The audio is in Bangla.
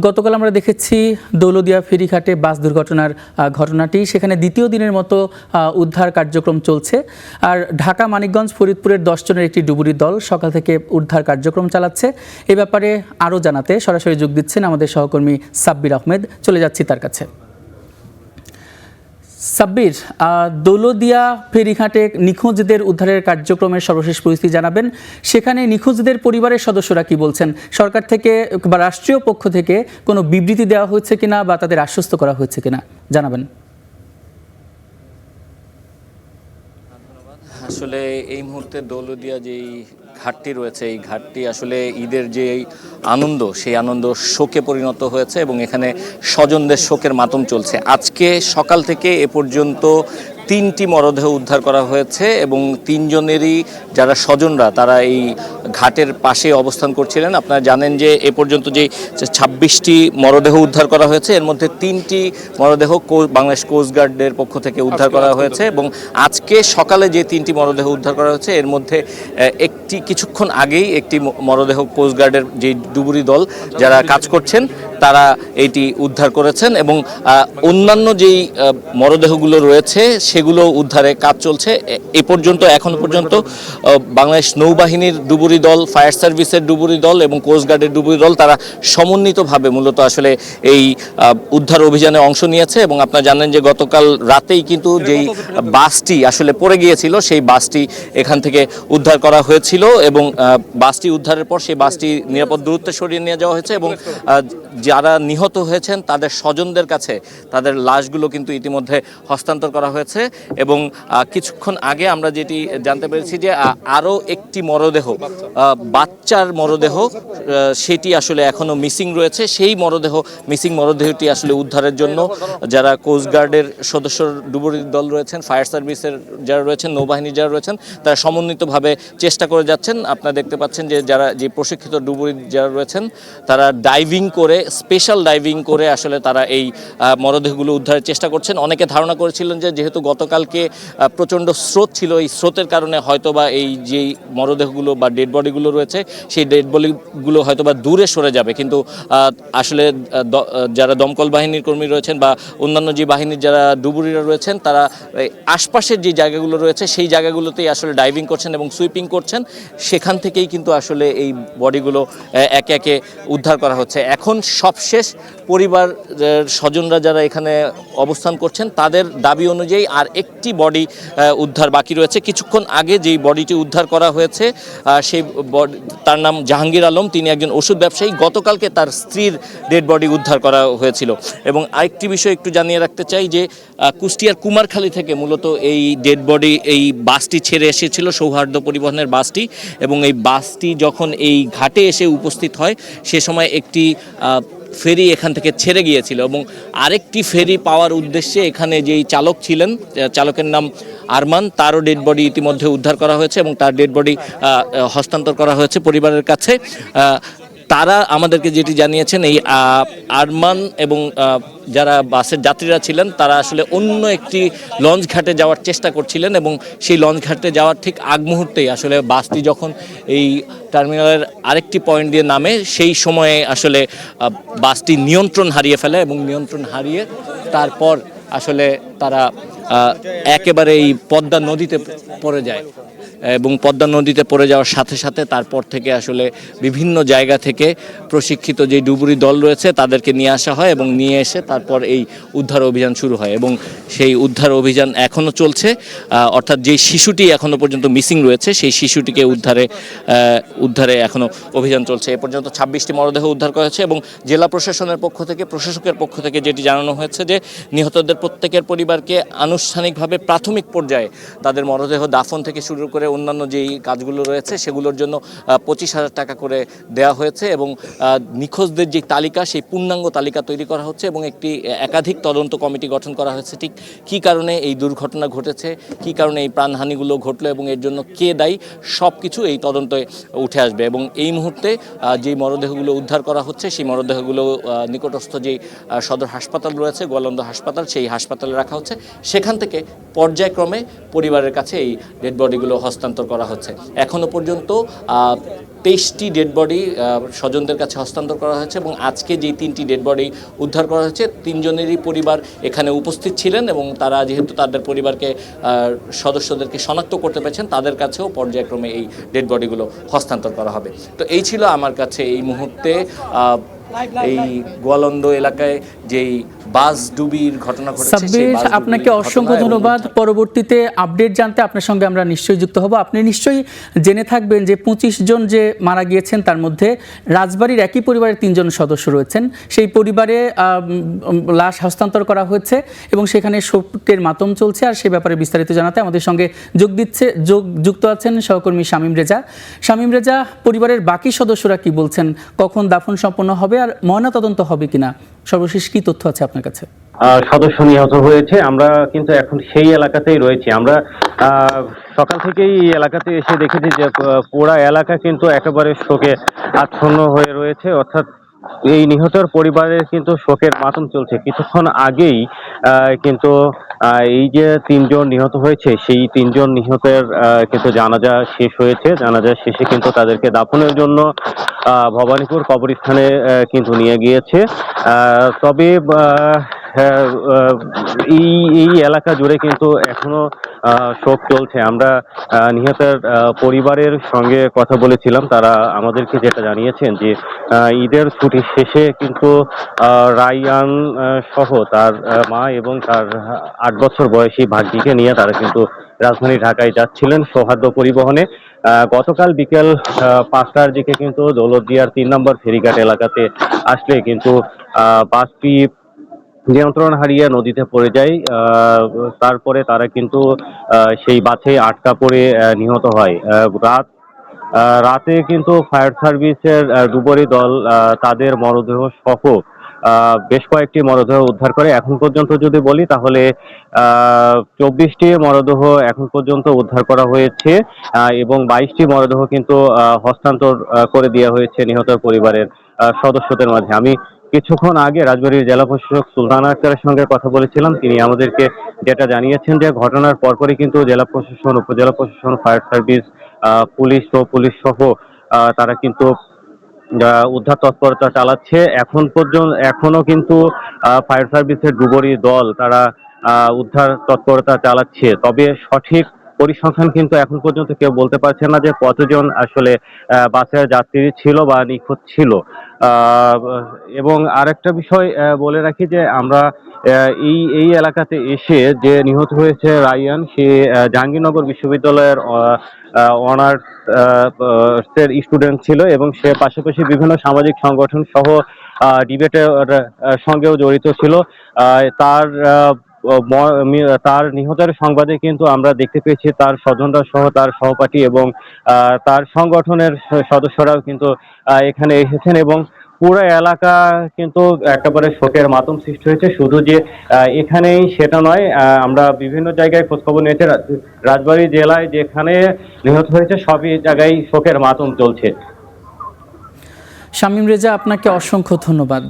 গতকাল আমরা দেখেছি দৌলতদিয়া ফেরিঘাটে বাস দুর্ঘটনার ঘটনাটি, সেখানে দ্বিতীয় দিনের মতো উদ্ধার কার্যক্রম চলছে। আর ঢাকা মানিকগঞ্জ ফরিদপুরের 10 জনের একটি ডুবুরি দল সকাল থেকে উদ্ধার কার্যক্রম চালাচ্ছে। এ ব্যাপারে আরও জানাতে সরাসরি যোগ দিচ্ছেন আমাদের সহকর্মী সাব্বির আহমেদ। চলে যাচ্ছি তার কাছে। সাব্বির, দৌলতদিয়া ফেরিঘাটে নিখোঁজদের উদ্ধারের কার্যক্রমের সর্বশেষ পরিস্থিতি জানাবেন। সেখানে নিখোঁজদের পরিবারের সদস্যরা কি বলছেন? সরকার থেকে বা রাষ্ট্রীয় পক্ষ থেকে কোনো বিবৃতি দেওয়া হয়েছে কিনা বা তাদের আশ্বস্ত করা হয়েছে কিনা জানাবেন। আসলে এই মুহূর্তে দৌলতদিয়া যেই ঘাটটি রয়েছে, এই ঘাটটি আসলে ঈদের যে আনন্দ, সেই আনন্দ শোকে পরিণত হয়েছে এবং এখানে স্বজনদের শোকের মাতম চলছে। আজকে সকাল থেকে এ পর্যন্ত 3টি মরদেহ উদ্ধার করা হয়েছে এবং 3 জনেরই যারা স্বজনরা তারা এই ঘাটের পাশে অবস্থান করছিলেন। আপনারা জানেন যে এ পর্যন্ত যে 26টি মরদেহ উদ্ধার করা হয়েছে, এর মধ্যে 3টি মরদেহ বাংলাদেশ কোস্টগার্ডের পক্ষ থেকে উদ্ধার করা হয়েছে এবং আজকে সকালে যে 3টি মরদেহ উদ্ধার করা হয়েছে এর মধ্যে কিছুক্ষণ আগেই একটি মরদেহ কোস্টগার্ডের যে ডুবুরি দল যারা কাজ করছেন তারা এটি উদ্ধার করেছেন এবং অন্যান্য যেই মরদেহগুলো রয়েছে সেগুলো উদ্ধারে কাজ চলছে। এখনো পর্যন্ত বাংলাদেশ নৌবাহিনীর ডুবুরি দল, ফায়ার সার্ভিসের ডুবুরি দল এবং কোস্টগার্ডের ডুবুরি দল তারা সমন্বিতভাবে মূলত আসলে এই উদ্ধার অভিযানে অংশ নিয়েছে এবং আপনারা জানেন যে গতকাল রাতেই কিন্তু যেই বাসটি আসলে পড়ে গিয়েছিল সেই বাসটি এখান থেকে উদ্ধার করা হয়েছিল এবং বাসটি উদ্ধারের পর সেই বাসটি নিরাপদ দূরত্বে সরিয়ে নিয়ে যাওয়া হয়েছে এবং যারা নিহত হয়েছেন তাদের স্বজনদের কাছে তাদের লাশগুলো কিন্তু ইতিমধ্যে হস্তান্তর করা হয়েছে এবং কিছুক্ষণ আগে আমরা যেটি জানতে পেরেছি যে আরও একটি মরদেহ, বাচ্চার মরদেহ, সেটি আসলে এখনও মিসিং রয়েছে। সেই মিসিং মরদেহটি আসলে উদ্ধারের জন্য যারা কোস্টগার্ডের সদস্য ডুবুরি দল রয়েছেন, ফায়ার সার্ভিসের যারা রয়েছেন, নৌবাহিনীর যারা রয়েছেন তারা সমন্বিতভাবে চেষ্টা করে যাচ্ছেন। আপনারা দেখতে পাচ্ছেন যে যে প্রশিক্ষিত ডুবুরি যারা রয়েছেন তারা স্পেশাল ডাইভিং করে আসলে তারা এই মরদেহগুলো উদ্ধারের চেষ্টা করছেন। অনেকে ধারণা করেছিলেন যে যেহেতু গতকালকে প্রচণ্ড স্রোত ছিল, এই স্রোতের কারণে হয়তোবা এই যে মরদেহগুলো বা ডেড বডিগুলো রয়েছে সেই ডেড বডিগুলো হয়তোবা দূরে সরে যাবে, কিন্তু আসলে যারা দমকল বাহিনীর কর্মী রয়েছেন বা অন্যান্য যে বাহিনীর যারা ডুবুরিরা রয়েছেন তারা আশপাশের যে জায়গাগুলো রয়েছে সেই জায়গাগুলোতেই আসলে ডাইভিং করছেন এবং সুইপিং করছেন। সেখান থেকেই কিন্তু আসলে এই বডিগুলো একে একে উদ্ধার করা হচ্ছে। এখন সবশেষ পরিবার স্বজনরা যারা এখানে অবস্থান করছেন তাদের দাবি অনুযায়ী আর একটি বডি উদ্ধার বাকি রয়েছে। কিছুক্ষণ আগে যেই বডিটি উদ্ধার করা হয়েছে সেই তার নাম জাহাঙ্গীর আলম, তিনি একজন ওষুধ ব্যবসায়ী। গতকালকে তার স্ত্রীর ডেড বডি উদ্ধার করা হয়েছিল এবং আরেকটি বিষয় একটু জানিয়ে রাখতে চাই যে কুষ্টিয়ার কুমারখালী থেকে মূলত এই ডেড বডি এই বাসটি ছেড়ে এসেছিল, সৌহার্দ্য পরিবহনের বাসটি, এবং এই বাসটি যখন এই ঘাটে এসে উপস্থিত হয় সে সময় একটি ফেরি এখান থেকে ছেড়ে গিয়েছিল এবং আরেকটি ফেরি পাওয়ার উদ্দেশ্যে এখানে যেই চালক ছিলেন, চালকের নাম আরমান, তারও ডেড বডি ইতিমধ্যে উদ্ধার করা হয়েছে এবং তার ডেড বডি হস্তান্তর করা হয়েছে পরিবারের কাছে। তারা আমাদেরকে যেটি জানিয়েছেন এই আরমান এবং যারা বাসের যাত্রীরা ছিলেন তারা আসলে অন্য একটি লঞ্চ ঘাটে যাওয়ার চেষ্টা করছিলেন এবং সেই লঞ্চ ঘাটে যাওয়ার ঠিক আগ মুহূর্তেই আসলে বাসটি যখন এই টার্মিনালের আরেকটি পয়েন্ট দিয়ে নামে সেই সময়ে আসলে বাসটি নিয়ন্ত্রণ হারিয়ে ফেলে এবং নিয়ন্ত্রণ হারিয়ে তারপর আসলে তারা একেবারে এই পদ্মা নদীতে পড়ে যায় এবং পদ্মা নদীতে পড়ে যাওয়ার সাথে সাথে তারপর থেকে আসলে বিভিন্ন জায়গা থেকে প্রশিক্ষিত যে ডুবুরি দল রয়েছে তাদেরকে নিয়ে আসা হয় এবং নিয়ে এসে তারপর এই উদ্ধার অভিযান শুরু হয় এবং সেই উদ্ধার অভিযান এখনও চলছে। অর্থাৎ যে শিশুটি এখনও পর্যন্ত মিসিং রয়েছে সেই শিশুটিকে উদ্ধারে এখনও অভিযান চলছে। এ পর্যন্ত 26টি মরদেহ উদ্ধার করা হয়েছে এবং জেলা প্রশাসনের পক্ষ থেকে, প্রশাসকের পক্ষ থেকে যেটি জানানো হয়েছে যে নিহতদের প্রত্যেকের পরিবারকে আনুষ্ঠানিকভাবে প্রাথমিক পর্যায়ে তাদের মরদেহ দাফন থেকে শুরু করে অন্যান্য যেই কাজগুলো রয়েছে সেগুলোর জন্য 25,000 টাকা করে দেওয়া হয়েছে এবং নিখোঁজদের যে তালিকা সেই পূর্ণাঙ্গ তালিকা তৈরি করা হচ্ছে এবং একটি একাধিক তদন্ত কমিটি গঠন করা হয়েছে। ঠিক কী কারণে এই দুর্ঘটনা ঘটেছে, কী কারণে এই প্রাণহানিগুলো ঘটলো এবং এর জন্য কে দায়ী, সব কিছু এই তদন্তে উঠে আসবে এবং এই মুহূর্তে যেই মরদেহগুলো উদ্ধার করা হচ্ছে সেই মরদেহগুলো নিকটস্থ যেই সদর হাসপাতাল রয়েছে, গোয়ালন্দ হাসপাতাল, সেই হাসপাতালে রাখা হচ্ছে। সেখান থেকে পর্যায়ক্রমে পরিবারের কাছে এই ডেড বডিগুলো হস্তান্তর করা হচ্ছে। এখনো পর্যন্ত 23টি ডেড বডি স্বজনদের কাছে হস্তান্তর করা হয়েছে এবং আজকে যেই 3টি ডেড বডি উদ্ধার করা হয়েছে 3 জনেরই পরিবার এখানে উপস্থিত ছিলেন এবং তারা যেহেতু তাদের পরিবারকে সদস্যদেরকে শনাক্ত করতে পেরেছেন তাদের কাছেও পর্যায়ক্রমে এই ডেড বডিগুলো হস্তান্তর করা হবে। তো এই ছিল আমার কাছে এই মুহূর্তে এই গোয়ালন্দ এলাকায় যেই বাস ডুবির ঘটনা ঘটেছে। সাব্বির, আপনাকে অসংখ্য ধন্যবাদ। পরবর্তীতে আপডেট জানতে আপনার সঙ্গে আমরা নিশ্চয়ই যুক্ত হব। আপনি নিশ্চয়ই জেনে থাকবেন যে 25 জন যে মারা গিয়েছেন তার মধ্যে রাজবাড়ির একই পরিবারের 3 জন সদস্য রয়েছেন। সেই পরিবারে লাশ হস্তান্তর করা হয়েছে এবং সেখানে শোকের মাতম চলছে। আর সে ব্যাপারে বিস্তারিত জানাতে আমাদের সঙ্গে যুক্ত আছেন সহকর্মী শামীম রেজা। শামীম রেজা, পরিবারের বাকি সদস্যরা কি বলছেন, কখন দাফন সম্পন্ন হবে আর ময়নাতদন্ত হবে কিনা, সর্বশেষ কি তথ্য আছে আপনার কাছে? সদস্য নিহত হয়েছে। আমরা কিন্তু এখন সেই এলাকাতেই রয়েছি। আমরা সকাল থেকেই এই এলাকাতে এসে দেখেছি যে পুরা এলাকা কিন্তু একেবারে শোকে আচ্ছন্ন হয়ে রয়েছে। অর্থাৎ এই নিহতের পরিবারের কিন্তু শোকের মাতম চলছে। কিছুক্ষণ আগেই কিন্তু এই যে 3 জন নিহত হয়েছে সেই 3 জন নিহতের কিন্তু জানাজা শেষ হয়েছে। জানাজা শেষে কিন্তু তাদেরকে দাফনের জন্য ভবানীপুর কবরস্থানে কিন্তু নিয়ে গিয়েছে। তবে এই এলাকা জুড়ে কিন্তু এখনো শোক চলছে। আমরা নিহতের পরিবারের সঙ্গে কথা বলেছিলাম। তারা আমাদেরকে যেটা জানিয়েছেন যে ঈদের ছুটি শেষে কিন্তু রাইয়ান সহ তার মা এবং তার 8 বছর বয়সী ভাগ্নিকে নিয়ে তারা কিন্তু রাজধানী ঢাকায় যাচ্ছিলেন সৌহার্দ্য পরিবহনে। গতকাল বিকেল 5টার দিকে কিন্তু দৌলতদিয়ার 3 নম্বর ফেরিঘাট এলাকাতে আসলে কিন্তু বাসটি নিয়ন্ত্রণ হারিয়ে নদীতে পড়ে যায়। তারপরে তারা কিন্তু সেই বাসে আটকা পড়ে নিহত হয়। রাতে কিন্তু ফায়ার সার্ভিসের ডুবুরি দল তাদের মরদেহ সহ বেশ কয়েকটি মরদেহ উদ্ধার করে। এখন পর্যন্ত যদি বলি তাহলে 24টি মরদেহ এখন পর্যন্ত উদ্ধার করা হয়েছে এবং 22টি মরদেহ কিন্তু হস্তান্তর করে দেওয়া হয়েছে নিহত পরিবারের সদস্যদের মাঝে। আমি কিছুক্ষণ আগে রাজবাড়ীর জেলা প্রশাসক সুলতানা আক্তারের সঙ্গে কথা বলেছিলাম। তিনি আমাদেরকে যেটা জানিয়েছেন যে ঘটনার পরপরই কিন্তু জেলা প্রশাসন, উপজেলা প্রশাসন, ফায়ার সার্ভিস, পুলিশ সহ তারা কিন্তু উদ্ধার তৎপরতা চালাচ্ছে। এখনো কিন্তু ফায়ার সার্ভিসের ডুবুরি দল তারা উদ্ধার তৎপরতা চালাচ্ছে। তবে সঠিক পরিসংখ্যান কিন্তু এখন পর্যন্ত কেউ বলতে পারছে না যে কতজন আসলে বাসের যাত্রী ছিল বা নিখোঁজ ছিল। এবং আরেকটা বিষয় বলে রাখি যে আমরা এই এলাকাতে এসে যে নিহত হয়েছে রাইয়ান, সে জাহাঙ্গীরনগর বিশ্ববিদ্যালয়ের অনার্স এর স্টুডেন্ট ছিল এবং সে পাশাপাশি বিভিন্ন সামাজিক সংগঠন সহ ডিবেটের সঙ্গেও জড়িত ছিল। তার নিহতের সংবাদে কিন্তু আমরা দেখতে পেয়েছি তার স্বজনরা সহ তার সহপাঠী এবং তার সংগঠনের সদস্যরাও কিন্তু এখানে এসেছেন এবং পুরো এলাকা কিন্তু একেবারে শোকের মাতম সৃষ্টি হয়েছে। শুধু যে এখানেই সেটা নয়, আমরা বিভিন্ন জায়গায় খোঁজখবর নিয়েছি। রাজবাড়ী জেলায় যেখানে নিহত হয়েছে সবই জায়গায় শোকের মাতম চলছে। শামীম রেজা, আপনাকে অসংখ্য ধন্যবাদ।